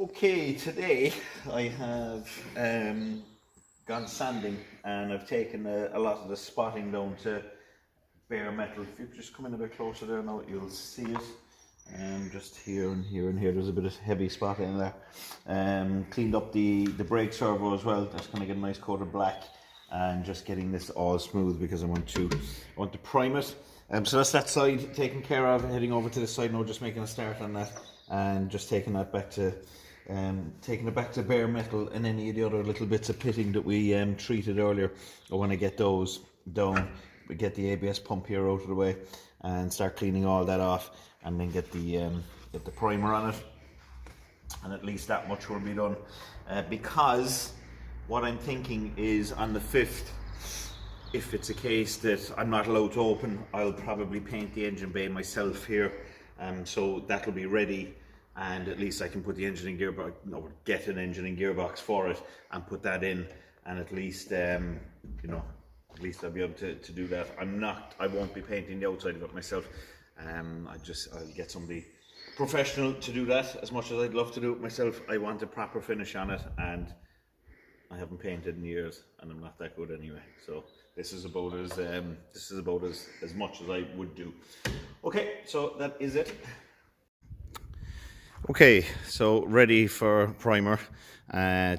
Okay, today I have gone sanding and I've taken a lot of the spotting down to bare metal. If you just come in a bit closer there now, you'll see it. Just here and here and here, there's a bit of heavy spotting in there. Cleaned up the brake servo as well. That's going to get a nice coat of black, and just getting this all smooth because I want to prime it. So that's that side taken care of. Heading over to the side now, just making a start on that, and just taking it back to bare metal, and any of the other little bits of pitting that we treated earlier. I want to get those down. We get the ABS pump here out of the way and start cleaning all that off, and then get the primer on it, and at least that much will be done. Because what I'm thinking is on the 5th, if it's a case that I'm not allowed to open, I'll probably paint the engine bay myself here, so that'll be ready, and at least I can put the engine and gearbox, get an engine and gearbox for it and put that in, and at least at least I'll be able to do that. I won't be painting the outside of it myself. I'll get somebody professional to do that. As much as I'd love to do it myself, I want a proper finish on it, and I haven't painted in years, and I'm not that good anyway. So this is about as much as I would do. Okay, so that is it. Okay, so ready for primer.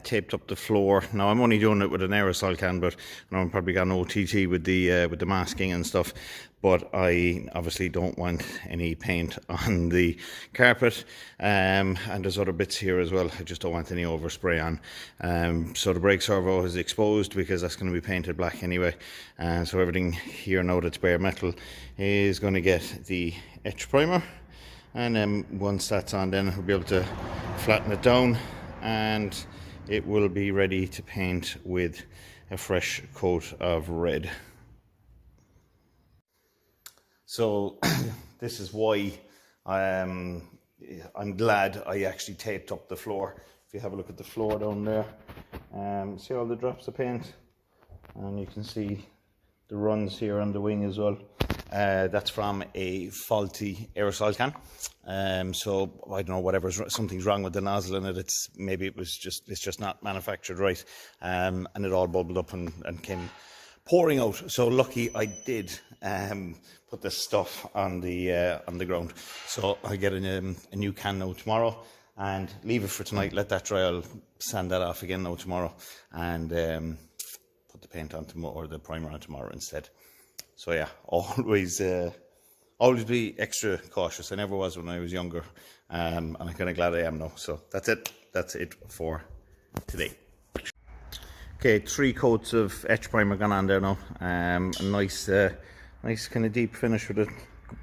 Taped up the floor. Now I'm only doing it with an aerosol can, but I'm probably got an OTT with the masking and stuff. But I obviously don't want any paint on the carpet, and there's other bits here as well. I just don't want any overspray on. So the brake servo is exposed because that's going to be painted black anyway. So everything here now that's bare metal is going to get the etch primer. And then once that's on, then we'll be able to flatten it down, and it will be ready to paint with a fresh coat of red. So this is why I'm glad I actually taped up the floor. If you have a look at the floor down there, see all the drops of paint, and you can see the runs here on the wing as well. That's from a faulty aerosol can. So I don't know, something's wrong with the nozzle in it. It's just not manufactured right, and it all bubbled up and came pouring out. So lucky I did put this stuff on the ground. So I get a new can now tomorrow, and leave it for tonight. Let that dry. I'll sand that off again now tomorrow, and put the paint on tomorrow, or the primer on tomorrow instead. So yeah, always be extra cautious. I never was when I was younger, and I'm kind of glad I am now. So that's it for today. Okay, 3 coats of etch primer gone on there now. A nice kind of deep finish with a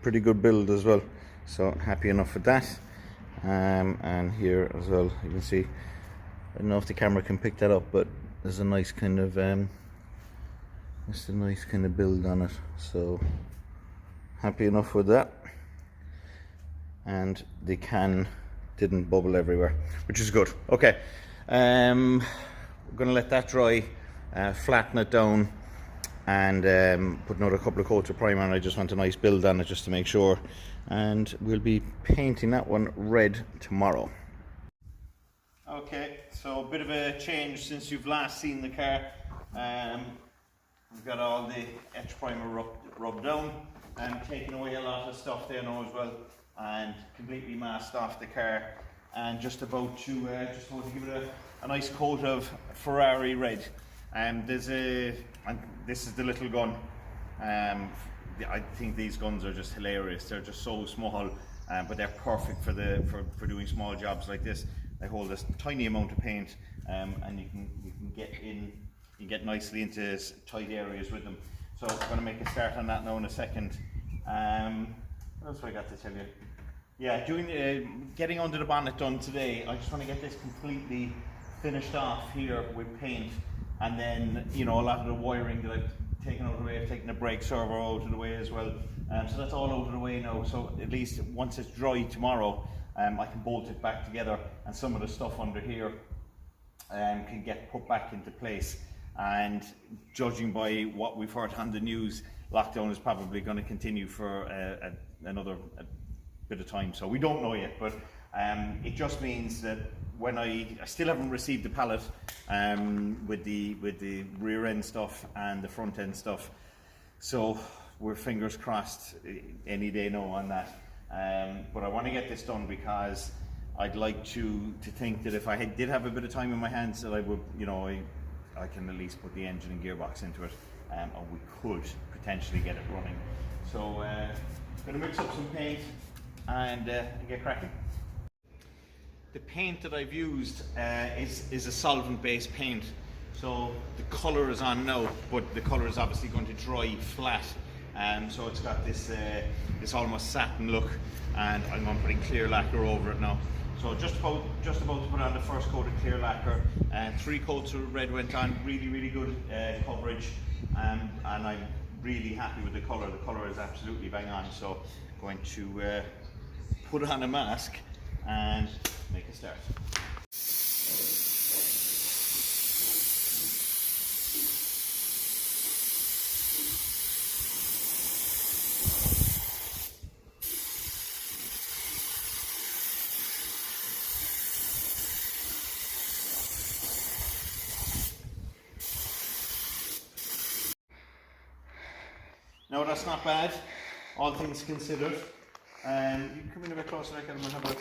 pretty good build as well. So happy enough with that. And here as well, you can see, I don't know if the camera can pick that up, but there's a nice kind of build on it. So happy enough with that. And the can didn't bubble everywhere, which is good. Okay, we're going to let that dry, flatten it down, and put another couple of coats of primer on. I just want a nice build on it just to make sure, and we'll be painting that one red tomorrow. Okay, so a bit of a change since you've last seen the car. We've got all the etch primer rubbed down and taken away a lot of stuff there now as well, and completely masked off the car, and just about to give it a nice coat of Ferrari red. And this is the little gun. I think these guns are just hilarious. They're just so small, but they're perfect for doing small jobs like this. They hold this tiny amount of paint, and you can get nicely into tight areas with them. So I'm going to make a start on that now in a second. What else have I got to tell you? Yeah, getting under the bonnet done today. I just want to get this completely finished off here with paint, and then a lot of the wiring that I've taken out of the way. I've taken the brake servo out of the way as well. So that's all out of the way now. So at least once it's dry tomorrow, I can bolt it back together, and some of the stuff under here can get put back into place. And judging by what we've heard on the news, lockdown is probably going to continue for another bit of time. So we don't know yet, but It just means that when I still haven't received the pallet with the rear end stuff and the front end stuff, so we're fingers crossed any day now on that. But I want to get this done because I'd like to think that if I did have a bit of time in my hands, that I would, you know, I can at least put the engine and gearbox into it, and we could potentially get it running. So I'm going to mix up some paint and get cracking. The paint that I've used is a solvent-based paint. So the colour is on now, but the colour is obviously going to dry flat. So it's got this almost satin look, and I'm going to put clear lacquer over it now. So just about to put on the first coat of clear lacquer, and 3 coats of red went on, really good coverage, and I'm really happy with the colour. The colour is absolutely bang on. So I'm going to put on a mask and make a start. No, that's not bad, all things considered. You can come in a bit closer, I can have a look.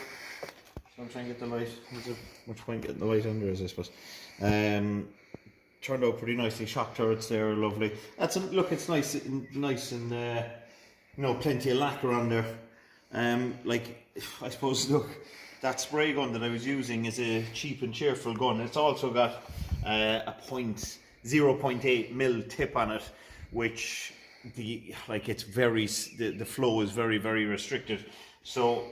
So I'm trying to get the light. There's much point getting the light under, as I suppose. Turned out pretty nicely. Shock turrets there are lovely. Look, it's nice and you know, plenty of lacquer on there. Like, I suppose, look, that spray gun that I was using is a cheap and cheerful gun. It's also got a 0.8 mil tip on it, which the flow is very restricted. So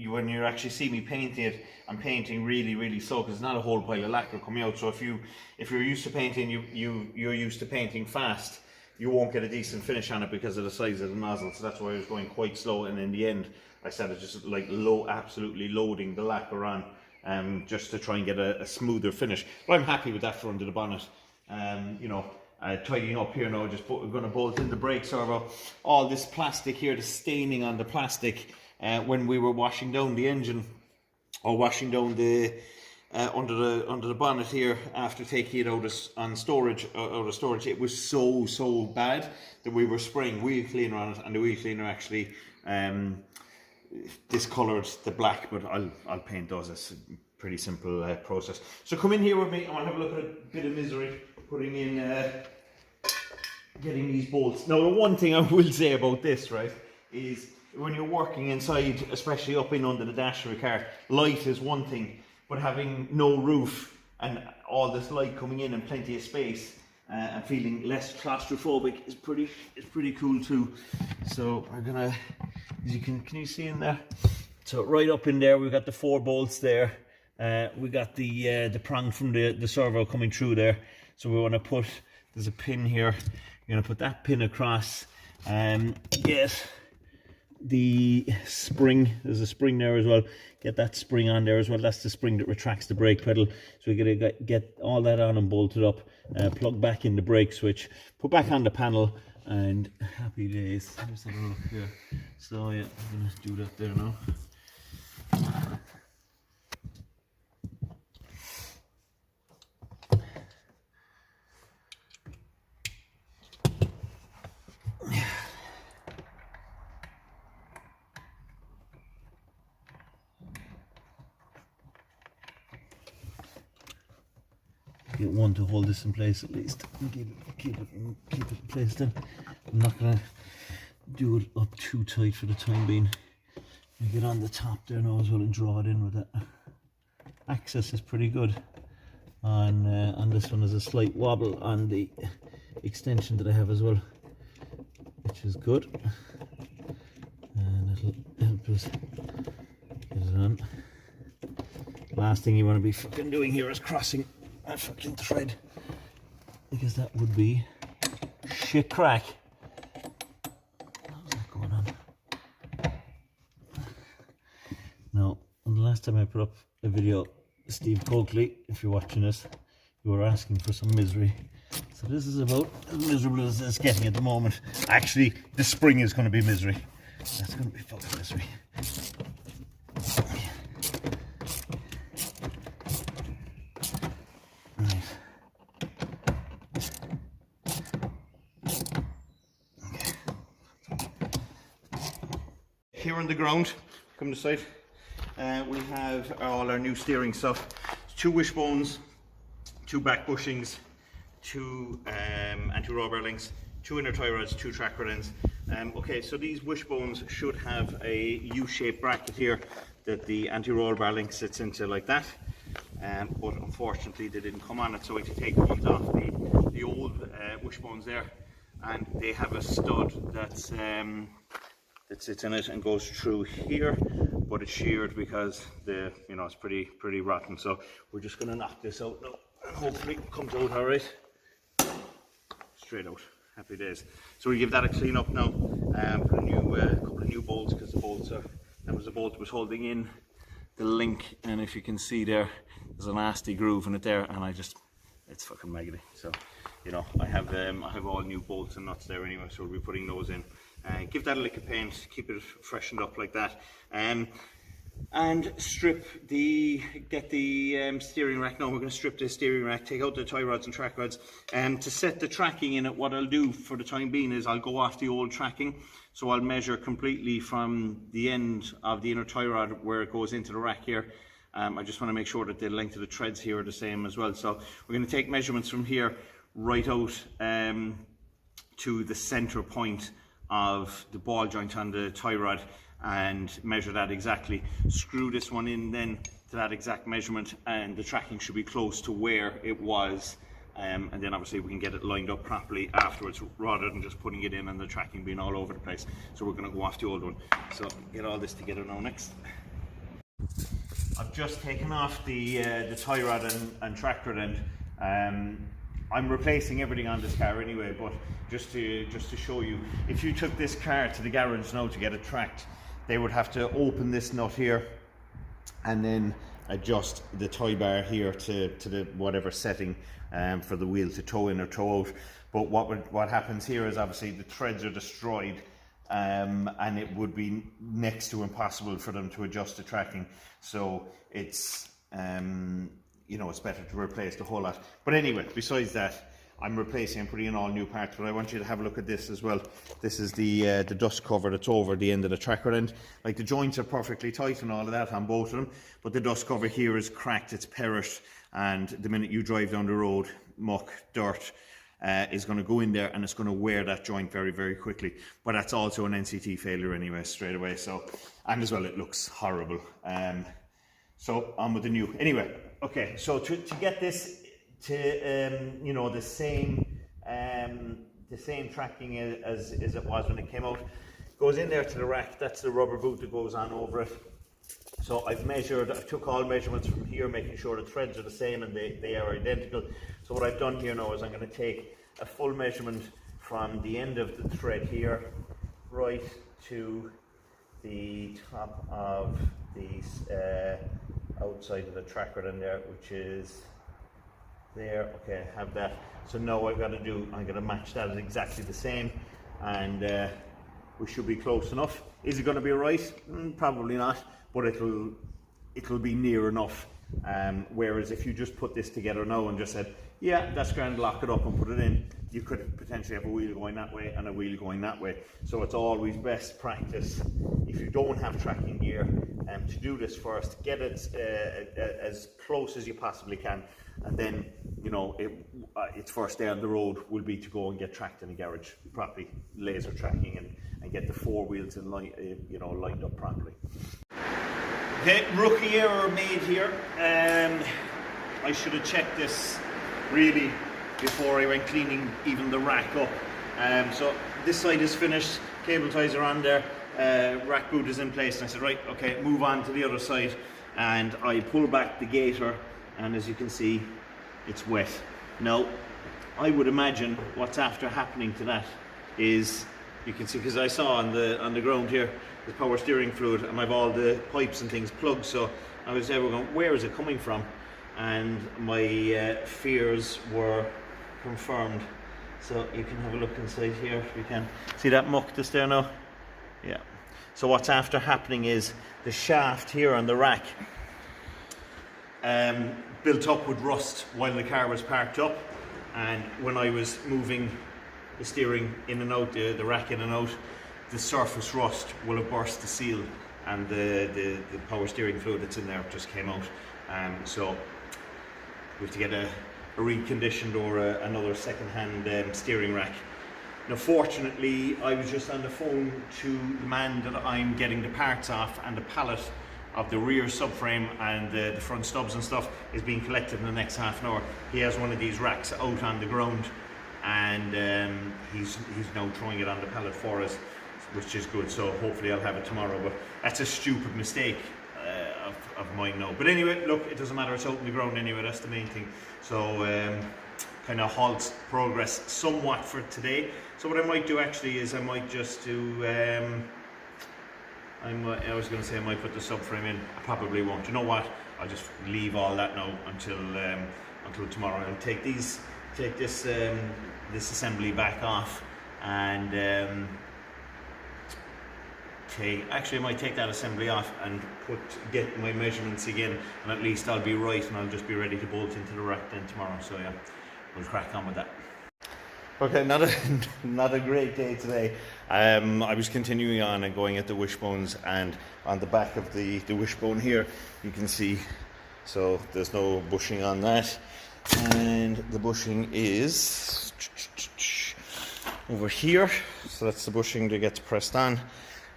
when you actually see me painting it, I'm painting really slow because it's not a whole pile of lacquer coming out. So if you're used to painting, you're used to painting fast, you won't get a decent finish on it because of the size of the nozzle. So that's why I was going quite slow, and in the end I started just like absolutely loading the lacquer on, just to try and get a smoother finish. But I'm happy with that for under the bonnet. You know, tidying up here now, we're going to bolt in the brake servo. All this plastic here, the staining on the plastic, when we were washing down the engine, or washing down the under the bonnet here after taking it out of storage, it was so bad that we were spraying wheel cleaner on it, and the wheel cleaner actually discolored the black. But I'll paint those. It's a pretty simple process. So come in here with me. I want to have a look at a bit of misery putting in getting these bolts. Now, the one thing I will say about this, right, is when you're working inside, especially up in under the dash of a car, light is one thing, but having no roof and all this light coming in and plenty of space and feeling less claustrophobic is pretty cool too. So we're gonna, as you can you see in there? So right up in there, we've got the 4 bolts there. We got the prong from the servo coming through there. So we want to put, there's a pin here. You're going to put that pin across and get the spring. There's a spring there as well. Get that spring on there as well. That's the spring that retracts the brake pedal. So we're going to get all that on and bolted up. Plug back in the brake switch. Put back on the panel, and happy days. Let's have a look here. So yeah, I'm going to do that there now. Get one to hold this in place at least, and keep it in place. Then I'm not gonna do it up too tight for the time being. I get on the top there now as well and draw it in with it. Access is pretty good on this one. There's a slight wobble on the extension that I have as well, which is good, and it'll help us get it on. Last thing you want to be fucking doing here is crossing a fucking thread, because that would be shit crack. How's that going on? Now, the last time I put up a video, Steve Coakley, if you're watching this, you were asking for some misery. So this is about as miserable as it's getting at the moment. Actually, the spring is going to be misery. That's going to be fucking misery. here on the ground, come to the side, we have all our new steering stuff. 2 wishbones, 2 back bushings, 2 anti-roll bar links, 2 inner tie rods, 2 track rod ends. Okay, so these wishbones should have a U-shaped bracket here that the anti-roll bar link sits into like that. But unfortunately they didn't come on it, so we had to take the ones off the old wishbones there, and they have a stud that sits in it and goes through here, but it's sheared because it's pretty rotten. So we're just going to knock this out now, and hopefully it comes out all right. Straight out. Happy days. So we give that a clean up now, put a new couple of new bolts, because the bolts that was the bolt that was holding in the link, and if you can see there, there's a nasty groove in it there, and it's fucking maggoty. So I have all new bolts and nuts there anyway, so we'll be putting those in. Give that a lick of paint, keep it freshened up like that, and get the steering rack. Now we're going to strip the steering rack, take out the tie rods and track rods, and to set the tracking in it, what I'll do for the time being is I'll go off the old tracking. So I'll measure completely from the end of the inner tie rod where it goes into the rack here. I just want to make sure that the length of the treads here are the same as well. So we're going to take measurements from here right out to the center point of the ball joint on the tie rod, and measure that exactly. Screw this one in then to that exact measurement, and the tracking should be close to where it was. And then obviously we can get it lined up properly afterwards, rather than just putting it in and the tracking being all over the place. So we're going to go off the old one. So get all this together now next. I've just taken off the tie rod and track rod end. I'm replacing everything on this car anyway, but just to show you, if you took this car to the garage now to get it tracked, they would have to open this nut here and then adjust the tie bar here to the whatever setting for the wheel to tow in or tow out. But what happens here is obviously the threads are destroyed, and it would be next to impossible for them to adjust the tracking. So it's it's better to replace the whole lot. But anyway, besides that, I'm replacing and putting in all new parts. But I want you to have a look at this as well. This is the dust cover that's over the end of the tracker end. Like, the joints are perfectly tight and all of that on both of them, but the dust cover here is cracked, it's perished, and the minute you drive down the road, muck, dirt is going to go in there, and it's going to wear that joint very, very quickly. But that's also an NCT failure anyway, straight away. So, and as well, it looks horrible. So on with the new. Anyway, okay. So to get this to the same tracking as it was when it came out, goes in there to the rack. That's the rubber boot that goes on over it. So I took all measurements from here, making sure the threads are the same and they are identical. So what I've done here now is I'm going to take a full measurement from the end of the thread here right to the top of the outside of the tracker in there, which is there. Okay, I have that. So now what I've got to do, I'm going to match that as exactly the same, and we should be close enough. Is it going to be right? Probably not, but it'll be near enough. Whereas if you just put this together now and just said, yeah, that's grand, lock it up and put it in, you could potentially have a wheel going that way and a wheel going that way. So it's always best practice, if you don't have tracking gear, to do this first, get it as close as you possibly can, and then its first day on the road will be to go and get tracked in a garage, properly laser tracking, and get the 4 wheels in line, lined up properly. Okay, rookie error made here. I should have checked this really before I went cleaning even the rack up. So this side is finished, cable ties are on there, rack boot is in place, and I said, right, okay, move on to the other side, and I pull back the gaiter, and as you can see, it's wet. Now, I would imagine what's after happening to that is, you can see, because I saw on the ground here, the power steering fluid, and I've all the pipes and things plugged, so I was ever going, where is it coming from? And my fears were confirmed. So you can have a look inside here if you can. See that muck that's there now? Yeah. So what's after happening is the shaft here on the rack built up with rust while the car was parked up, and when I was moving the steering in and out, the rack in and out, the surface rust will have burst the seal, and the power steering fluid that's in there just came out. So we have to get a reconditioned or another second-hand steering rack. Now fortunately, I was just on the phone to the man that I'm getting the parts off, and the pallet of the rear subframe and the front stubs and stuff is being collected in the next half an hour. He has one of these racks out on the ground, and he's now throwing it on the pallet for us, which is good. So hopefully I'll have it tomorrow, but that's a stupid mistake of mine now. But anyway, look, it doesn't matter, it's out on the ground anyway, that's the main thing. So kind of halts progress somewhat for today. So what I might do actually is I might just do, I was going to say I might put the subframe in. I probably won't. You know what? I'll just leave all that now until tomorrow. I'll take this assembly back off, and actually I might take that assembly off and get my measurements again, and at least I'll be right, and I'll just be ready to bolt into the rack then tomorrow. So yeah, we'll crack on with that. Okay, not a great day today. I was continuing on and going at the wishbones, and on the back of the wishbone here, you can see, so there's no bushing on that, and the bushing is over here, so that's the bushing that gets pressed on,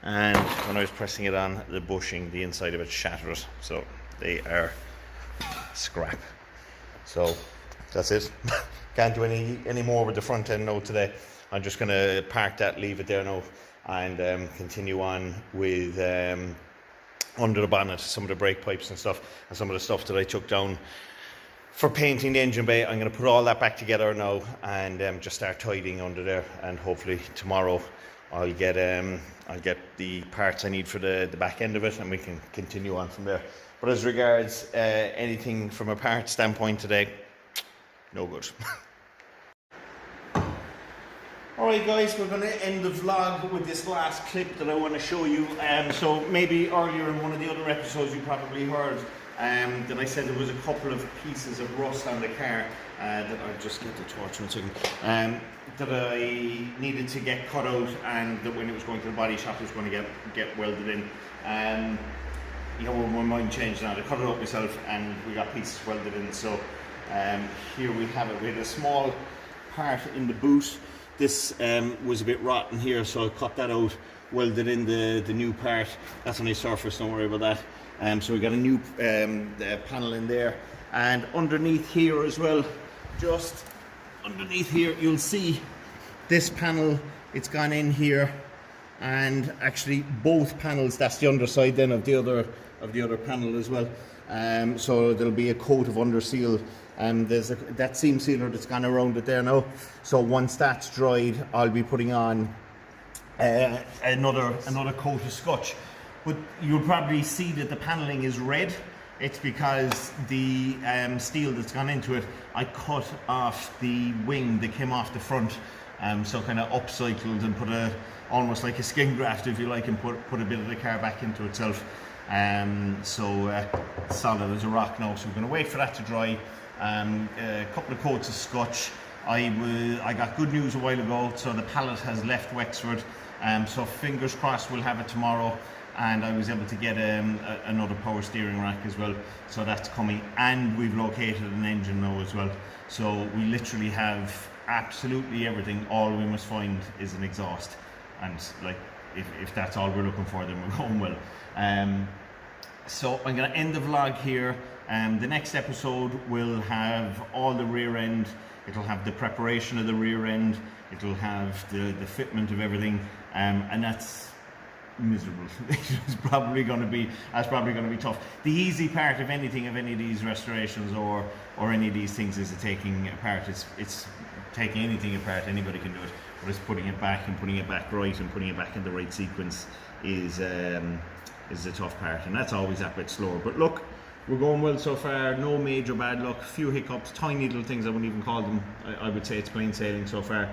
and when I was pressing it on, the bushing, the inside of it shattered, so they are scrap. So that's it. Can't do any more with the front end now today. I'm just going to park that, leave it there now, and continue on with under the bonnet, some of the brake pipes and stuff, and some of the stuff that I took down for painting the engine bay. I'm going to put all that back together now, and just start tidying under there, and hopefully tomorrow I'll get the parts I need for the back end of it, and we can continue on from there. But as regards anything from a part standpoint today, no good. Alright guys, we're going to end the vlog with this last clip that I want to show you. So maybe earlier in one of the other episodes you probably heard that I said there was a couple of pieces of rust on the car that I'll just get the torch 1 second, that I needed to get cut out, and that when it was going to the body shop it was going to get welded in. You know, my mind changed now. I cut it out myself and we got pieces welded in. So here we have it. We had a small part in the boot. This was a bit rotten here, so I cut that out, welded in the new part. That's on a surface, don't worry about that. So we got a new panel in there, and underneath here as well, just underneath here, you'll see this panel. It's gone in here, and actually both panels. That's the underside then of the other panel as well. So there'll be a coat of under seal. There's that seam sealer that's gone around it there now. So once that's dried, I'll be putting on another coat of scotch. But you'll probably see that the paneling is red. It's because the steel that's gone into it, I cut off the wing that came off the front, so kind of upcycled and put almost like a skin graft, if you like, and put a bit of the car back into itself. So solid as a rock now. So we're going to wait for that to dry. A couple of coats of scotch. I got good news a while ago, so the pallet has left Wexford, so fingers crossed we'll have it tomorrow. And I was able to get another power steering rack as well, so that's coming, and we've located an engine now as well. So we literally have absolutely everything. All we must find is an exhaust, and like if that's all we're looking for, then we're going well. So I'm going to end the vlog here. The next episode will have all the rear end. It'll have the preparation of the rear end. It'll have the fitment of everything, and that's miserable. That's probably going to be tough. The easy part of any of these restorations or any of these things is taking apart. It's taking anything apart. Anybody can do it, but it's putting it back and putting it back right and putting it back in the right sequence is the tough part, and that's always a bit slower. But look, we're going well so far. No major bad luck. Few hiccups, tiny little things. I wouldn't even call them. I would say it's plain sailing so far.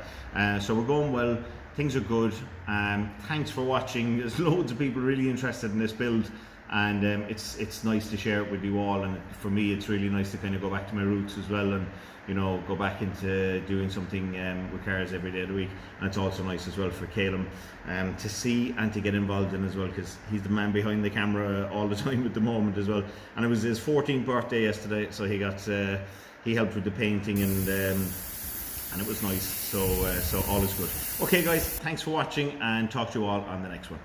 So we're going well. Things are good. Thanks for watching. There's loads of people really interested in this build, and it's nice to share it with you all. And for me, it's really nice to kind of go back to my roots as well, and you know, go back into doing something with cars every day of the week. And it's also nice as well for Caleb to see and to get involved in as well, because he's the man behind the camera all the time at the moment as well. And it was his 14th birthday yesterday, so he got he helped with the painting, and it was nice. So all is good. Okay guys, thanks for watching, and talk to you all on the next one.